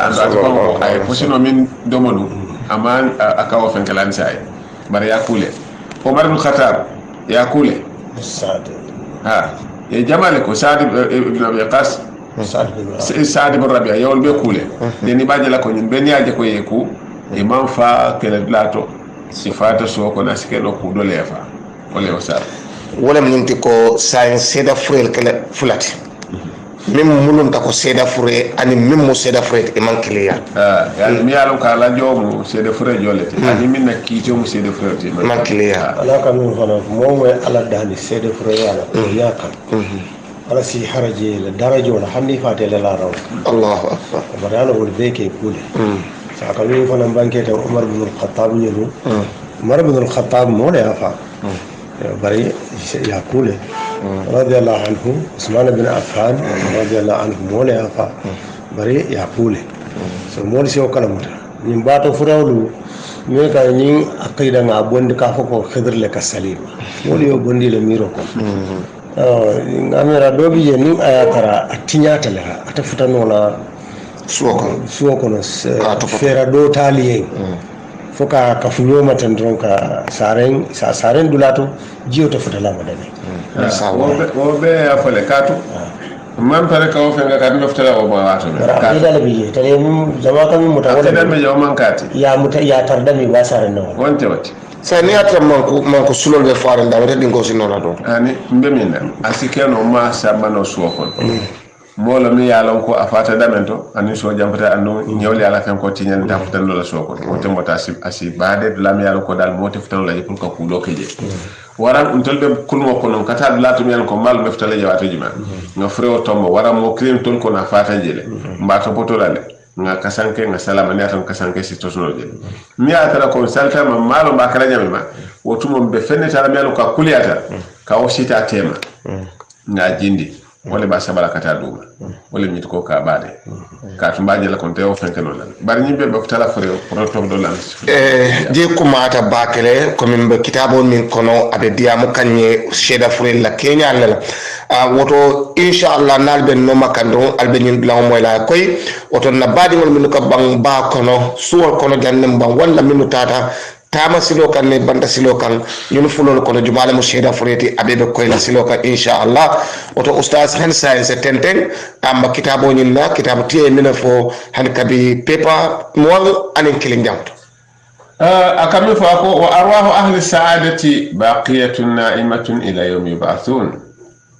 ando atko ay posino min domonu ama akawo fenkalan sai bar ya kule Omar ibn Khattab ya kule Saad ya jamale ko Saad ibn Abi Qas Saad ibn Rabi'a yawol be kule deni baje la ko nyim ben yaaje ko yeku imam fa kele blato sifata so ko nasike do ku do lefa wala wasa wala minti ko science seda furel kala fulati min mulum ta ko seda fure ani min mo seda fure e man kiliya ya mi yalon ka la jomu seda fure jolete ani min na kito mo seda fure te man kiliya ala ka min fana mo mo ala dani seda fure yala ya kan ala si haraje la darajo la hanni fatele la raw Allahu akbar barana wol beke kule saka min fana banke ta Umar ibn al-Khattab nyelu Umar ibn al-Khattab mo le afa bari ya kule رضي الله عنه عثمان بن عفان رضي الله عنه مولا فا بري يا بوله سو مول سي وكلمتا ني باتو فراولو مي كا ني عقيده nga bondi ka fako khidr le ka salim mol yo bondi le miro ko ngamera dobi je ni ayatara atinyata la atafuta nona suoko no fera do taliyen foka ka funyoma tan don ka saren dulato jiyo ta futa la madane wo be ya fole katu man pare ka o fenga katu doftala o ba wato ka dala biye tare mu jama kan mu ta wala dan me jaw man kati ya tarda mi ba saren no wonte wati sani atra manku sulol be faare ndawata dingo sinona do ani mbe minna asikeno ma sabano suokon molo mi yalon ko afata damento ani so jampata ando nyawli ala fen ko tinyal ta futan la soko o te mota asi baade dula mi yalon ko dal moti futan la yipul ko kulo keje waran untol be kulmo ko non kata dula to mi yalon ko mal be futale jawato jima nga freo tombo waram mo krim ton ko na fata jele mbato potolale nga kasanke nga salama ne tan kasanke si tosono jele mi atara ko salta ma malo ba kala nyame ma wotumo be fenne tara mi yalon ka kuliyata ka o sita tema nga jindi wala ba sabala kata duma wala mi ko ka baade ka tumbaje la konte o fenke non bari nyimbe be tala fure pro tom do lan je ko mata bakele ko min be kitabo min kono abe diamu kanye sheda fure la kenya la woto inshallah nalbe no makando albe nyin la moy la koy woto na badi ngol min ko bang ba kono suwol kono jannem bang wala minu tata tama silo kan ne banda silo kan ñun fulol ko jumala mo sheda fureti abebe koy la silo kan inshallah oto ustaz hen science tenten amba kitabo ñin na kitabo tie mina fo han kabi pepa mo anen kilin jamto akami fo ko wa arwahu ahli sa'adati baqiyatun na'imatun ila yawmi yub'athun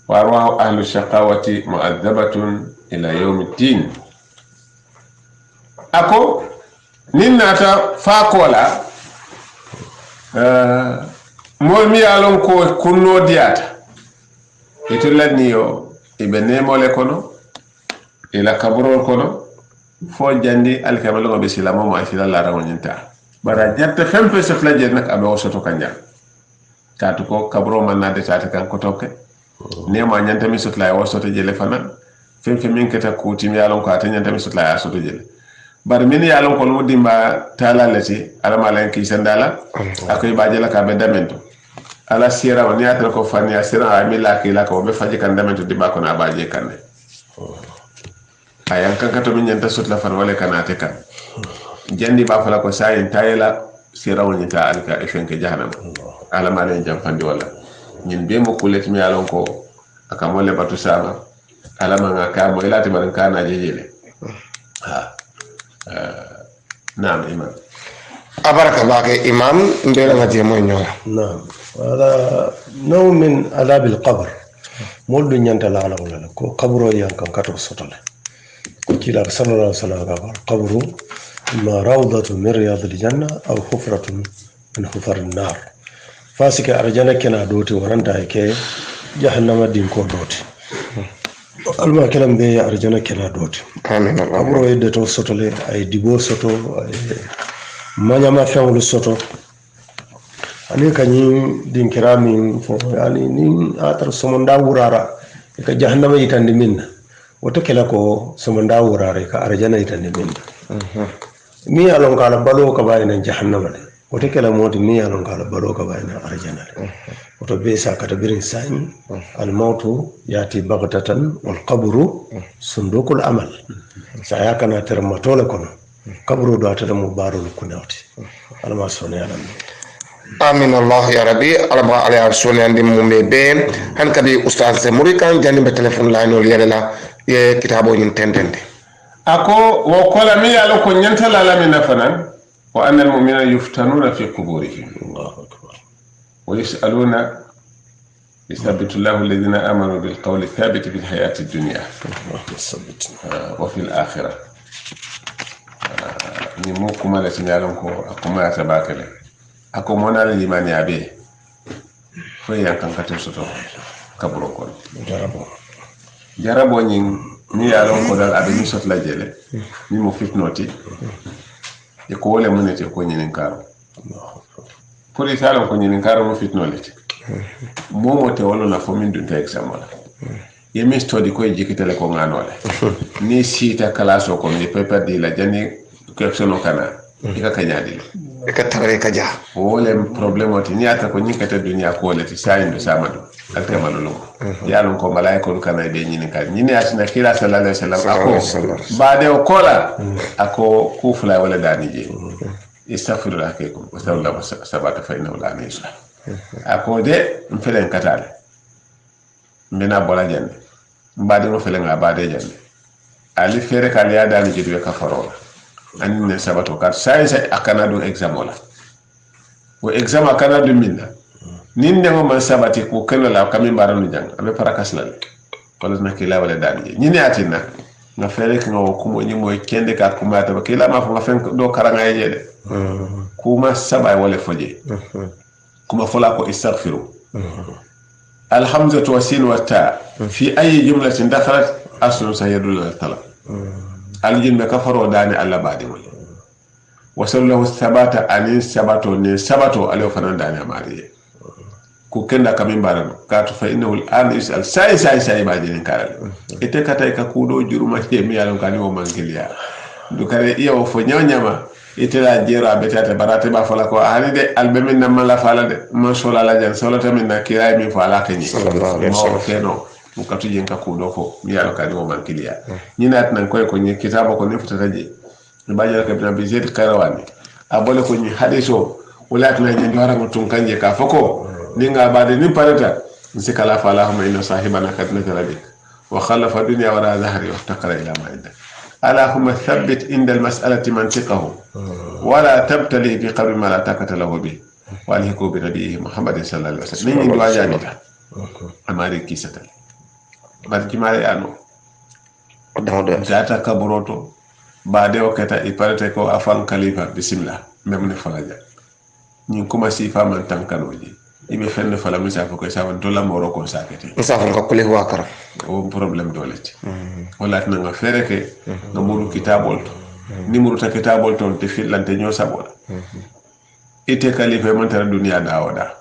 wa arwahu ahli shaqawati mu'adhabatun ila yawmi din ako ninnata fa kola mol mi alon ko kunno diata ito ladni yo ibe nemole kono ila kaburol kono fo jandi alkamalo be silamo ma sila la rawnyinta bara jatta fempe se flaje nak abe o soto kanja tatu ko kaburo man na de tata kan ko tokke nema nyanta mi sotla o soto jele fana femfe min keta ko timi alon ko ata nyanta mi sotla o soto jele bar min yalon ko no dimba tala lati ala malen ki sandala akoy bajela ka be damento ala sira woni atra ko fani asira ay mila ki la ko be faji kan damento dimba ko na baje kan ayan kan kato min nyanta sutla fan wala kanate kan jandi ba fala ko sayin tayela sira woni ta alka e fenke jahannama ala malen jam fandi wala nyin be mo kulet mi yalon ko aka mo le batu sama ala ma ka mo ilati man kana jejele نعم إمام أبارك الله إمام بين مدينة مونيولا نعم هذا نوع من عذاب القبر مول دنيا تلا على ولا قبره ينكم كتر سطله كلا صلى الله عليه وسلم القبر إما روضة من رياض الجنة أو حفرة من حفر النار فاسك أرجانا كنا دوتي ورندا كي جهنم دين كو دوتي alma kelam be arjana kela dot amin abro yedde to sotole ay dibo soto ay manyama fewlu soto ani kanyi din kirami fo ani ni atar somonda wurara ka jahannama yitande minna woto kela ko somonda wurara ka arjana yitande minna mi alon kala balo ka bayina jahannama de wote kala moti mi yalon kala balo ka bayna arjana woto be sa kata birin sani al mautu yati baghtatan wal qabru sundukul amal sa ya kana termatole kono qabru do atata mubarul kunawti alma sone yalan amin allah ya rabbi alaba ala sone andi mumbe be han kadi ustaz se muri kan jani be telephone line ol yela ye kitabo yin tendende ako wo kola mi yalo ko nyantala la min nafanan wa anna almu'minina yuftanuna fi quburihim allahu akbar wa yas'aluna يثبت الله الذين آمنوا بالقول الثابت في الحياة الدنيا وفي الآخرة نمو كما لسنالهم أكما يتباكل أكو منا الإيمان يابي فهي كان كتب سطو كبروكول جربوا ni yalon ko dal abe ni sot la jele ni mo fitnoti e ko wala munete ko nyinin karo pour isalon ko nyinin karo mo fitnolete momo te wala na fomin dun ta examala yemi study ko jikitele ko nganole ni sita kalaso ko ni paper di la jani question kana ika kanyadi ka tare ka ja wala problème oti ni ata ko nyikata dunya ko leti sayindo samadu alka malolo yalon ko malaika kana be nyini ka nyini asina kila sallallahu alaihi wasallam ako baade o kola ako kufla wala dani je istaghfiru alaykum wa sallallahu sabata fa inna la nisha ako de mfelen katale mbina bola jande mbade mo felen nga baade jande ali fere kali ya dani je ka farola ani ne sabato kat sai akana do examola wo exam akana do minna nin ne mo man sabati ko kala la kami baranu jang abe parakas la ko la nakila wala dani ni ne atina nga fere ko ngo ko mo ni moy kende ka ko mata ba kila ma fo nga fen do karanga yede kuma sabay wala foje kuma fola ko istaghfiru alhamzatu wasin wa ta fi ayi jumlatin dakhalat aslu sayadul talab aljin ka faro dani alla badi wala wasallahu thabata ani sabato ni sabato alo fanan dani amari ko kenda kamin barano ka to fa innahu al-an yusal sai ba jinin kala ite kata ka kudo juruma ke mi yalon kan o mangilia du kare iya o fo nyama ite la jero abetata barate ba fala ko ani de albemin na mala fala de man sola la jan sola tamin na kiray mi fala kany sallallahu alaihi wasallam mu katu jen ka kudo ko mi yalon kan o mangilia ni nat nan koy ko ni kitabo ko ni futata je ni bajala ka bi zed karawani abole ko ni hadiso wala tana je ndara mutun kanje ka foko ninga baade ni parata nsikala fa allahumma inna sahibana qad nazala bik wa khalafa dunya wara zahri wa taqara ila ma inda allahumma thabbit inda almas'alati mantiqahu wa la tabtali bi qabri ma la taqata lahu bi wa alhiqu bi nabiyhi muhammad sallallahu alaihi wasallam ni ndo ajabita amari kisata barki mare ano dawdo jata kaburoto baade o kata i parata ko afan khalifa bismillah memne falaja ni kuma sifa man tankanoji ibe fenne fala misa ko sawan dola moro ko sakete misa ko ko le wakara o problème doleti wala tan nga fere ke nga muru kitabol numéro ta kitabol ton te filante nyo sabola ite kalife man tara dunia dawoda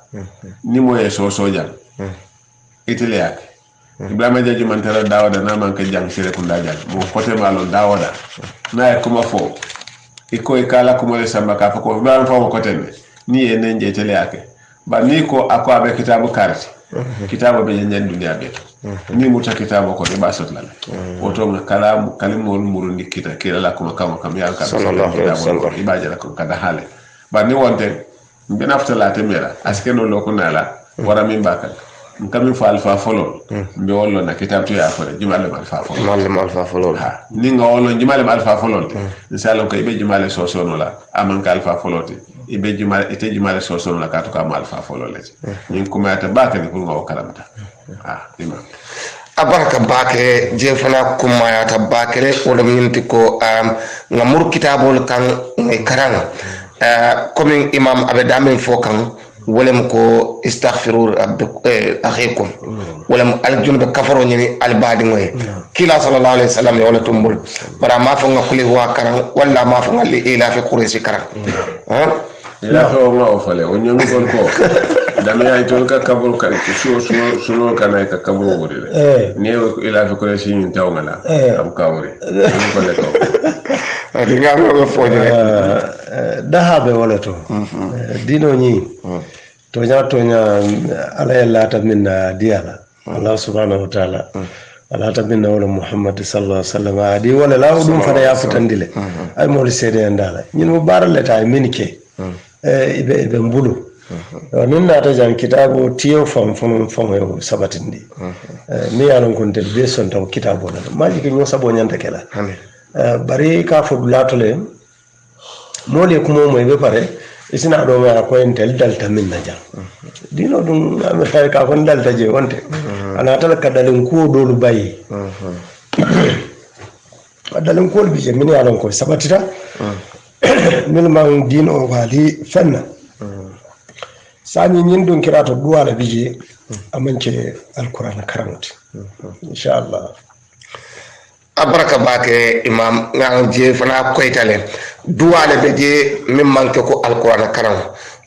ni moye so jang ite le yak ibrahima jaji man tara dawoda na man ka jang sere ko ndajal mo kote malo dawoda na ko ma fo iko ikala ko mo le samba ka ko ibrahima fo ko tenne ni e nenje tele yak ba ni ko ako abe kitabu karti kitabu be nyen dunia be ni muta kitabu ko de basot la woto nga kalam kalimol murundi kita kila la ko kam ya ka sallallahu alaihi wasallam ibaje la ko kada hale ba ni wonte be nafta la temera aske no loko nala wara min bakal kam fa alfa folol be wollo na kitabu to ya fore jumale alfa folol mallam alfa folol ha ni nga wollo jumale alfa folol inshallah ko ibe jumale so no la aman ka alfa foloti ibe jumale ite jumale so la ka to ka alfa folol lati ni ko mata bakali ko ngaw kalamta imam abaraka bake je fana kuma ya tabakere wala minti ko ngamur kitabol kan ngai karanga comme imam abedamin fokan ولم كو استغفروا اخيكم ولم الجنب كفروا ني البادي موي كلا صلى الله عليه وسلم ولا تمبل برا ما فنغ كلي هو كران ولا ما فنغ لي الى في قريش كران ها لا هو ما فله ونيم كون كو دام ياي تول كا كابول كان سو كان كا كابول وري نيو الى في قريش ني تاو ngala am kawri ko le ko di nga dahaɓe wala to dino ñi toña ala ye laata min na diyala allah subhanahu wa taala alata min na wala muhammad sallallahu alaihi wasallam adi wala la ɗum fana ya futandile ay mawli seede en dala ñin mo baraleta e min ke iɓe mbulu nin naata jan kitabo tiyo fam e sabatindi mi yalon kon tel be son taw kitabo la maji ke ño sabo ñanta kela bari ka fo latole mole kumo moy be pare isina do ma ko en tel dalta min na jam dino dum am ka kon dalta je wonte ana tal ka dalin ko dolu bayi dalin ko bi je min yalon ko sabatita min man dino wali fanna sani ñin ɗum kirato duwala bije amance alqur'ana karamati inchallah abaraka bake imam nga je fana koytale duwala be je min manke ko alqur'ana karam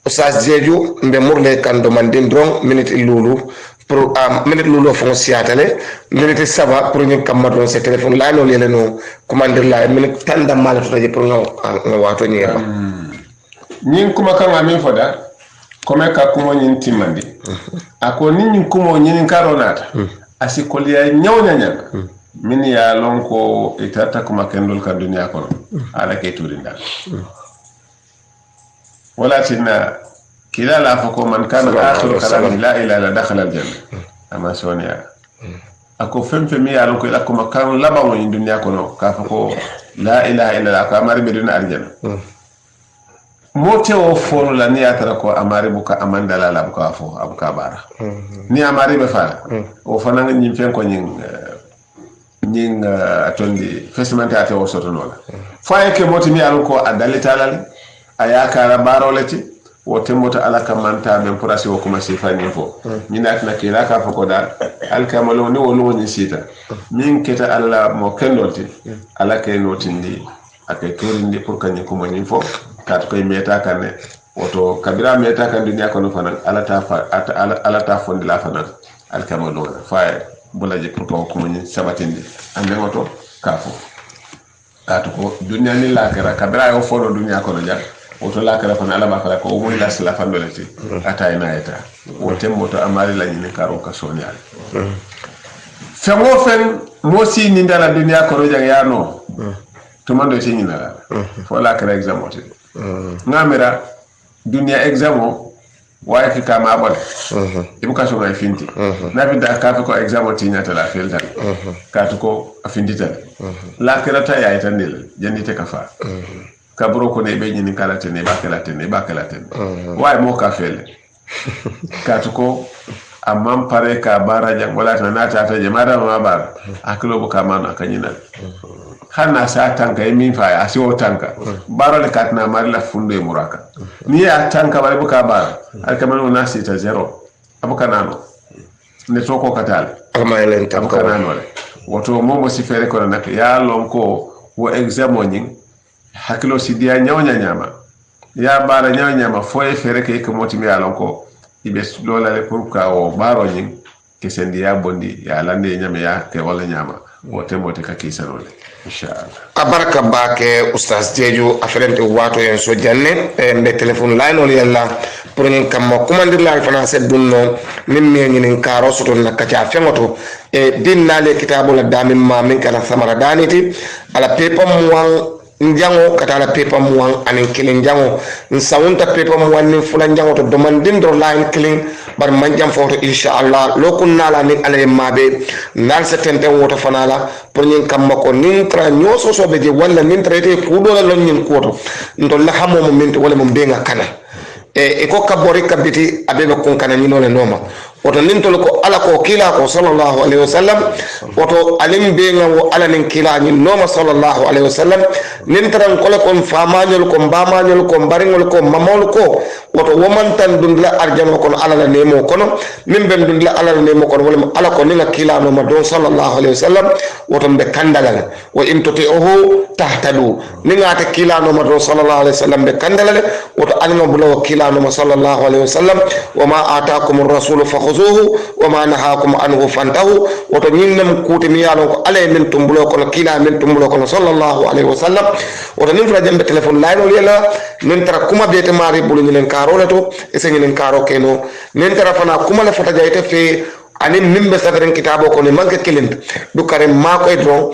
ustaz jeju mbe murle kando mandin dron minute lulu pour minute lulu fon siatale minute saba pour ñu kamadon ce téléphone la no lele no commander la minute tanda mala to je pour nga wato ñeba ñin kuma kan amin foda comme ka kumo ñin timmandi ako ni ñin kumo ñin karonata asi koliya ñawñaña min ya lon ko itata kuma kendol ka duniya kono ala ke turinda wala tinna kila la fa ko man kana akhiru kalam la ilaha illa dakhala al janna ama sonia ako femfe mi ya lon ko ila kuma kan laba mo ñin duniya kono ka fa ko la ilaha illa ka mari be duna arjana mote o fono la ni atara ko amari buka amandala la buka fo abuka bara ni amari be fala o fana ngin fen ko ñing atondi fesmante ate o soto nola faye ke moti mi alon ko adali talal ayaka baro lati o temota ala kamanta ben porasi o kuma sifani fo min atna ke la ka fo dal al kamalo ni wonu woni sita min keta alla mo kendolti ala ke notindi akay torindi pour kany ko mo ñin fo kat koy meta kanne woto kabira meta kan dunya kono fana ala ta fondi la fana al kamalo faye bulaje pour ko mo ñin sabatindi ande ngoto kafo kat ko dunya ni la kara kabira yo fono dunya kono ja woto la kara fana ala ba kala ko mo la sala fandolati atay na eta wote moto amari la ñin karo ka sonyal fengo fen mo si ni ndala dunya kono ja yano to mando ci ñina fo la kara examen ngamira dunia examo waye ki kama abal ibuka so ngay finti na bi da ka ko examo ti nyata la filta ka to ko afindita la kirata ya itandil jandite ka fa ka bro ko ne be nyini kala tene ba kala tene waye mo ka fele ka to ko amam pare ka baraja wala ta nata ta jama'a ma bar akilo bu kama na kanyina hanna sa tanka e min fa asi o tanka baro le katna mari la funde muraka ni ya tanka bari buka bar alkamano nasi ta zero abuka nano ne toko katale ama elen tanka nano le woto momo si fere ko nak ya lonko wo examoni hakilo si dia nyawnya nyama ya bara nyawnya nyama fo e fere ke ko motimi ya lonko ibe lola le pour ka o baro nyin ke sendi ya bondi ya lande nyama ya ke wala nyama wote mote ka kisanole inshallah abaraka bake ustaz jeju aferente wato en so janne be telephone line on yalla pour ngin kam commander la fana set dunno min me ngin karo soto na kacha femoto e dinnale kitabul damin ma min kana samara daniti ala pepa muwan njango katala pepa muwan anin kilin njango nsawunta pepa muwan ni fulan njango to domandin do line kilin bar manjam foto inshallah lokun nala ni ale mabe nal setente woto fanala pour ñin kam mako nin tra nyoso so be je wala nin traité ku do la lon ñin koto ndo la xamo mo min wala mo be nga kana e ko kabori kabiti abebe kon kana ni nole noma woto nin tol ko ala ko kila ko sallallahu alaihi wasallam woto alim be nga wo ala nin kila ni noma sallallahu alaihi wasallam nin tran ko le kon famañol ko mbamañol ko baringol ko mamol ko woto woman tan dundla arjama kono ala la nemo kono min ben dundla ala la nemo kono wala ala ko ni nga kila no ma don sallallahu alaihi wasallam woto be kandalal wa in tuti'uhu tahtadu ni nga ta kila no ma don sallallahu alaihi wasallam be kandalal woto alima bulo kila no ma sallallahu alaihi wasallam wa ma ataakum ar-rasul fakhudhu fakhuzuhu wa ma nahakum anhu fantahu woto ñinnam kuuti mi yaalon ko ala min tumbulo kono kila min tumbulo kono sallallahu alayhi wa sallam woto nin fula jambe téléphone laynol yela nin tara kuma bete mari bulu ñinen karole to e se ñinen karo keno nin tara fana kuma le fata jayte fe ani mimbe safaren kitabo ko ne manke kelint du kare ma koy don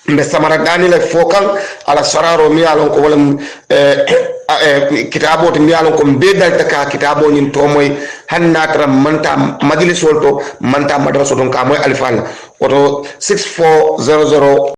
mbe samara dani le fokan ala sararo mi yalon ko wala kitabo to mi yalon ko be dalta ka kitabo nyin to moy hanna tara manta majlis wolto manta madraso don ka moy alfal woto 6400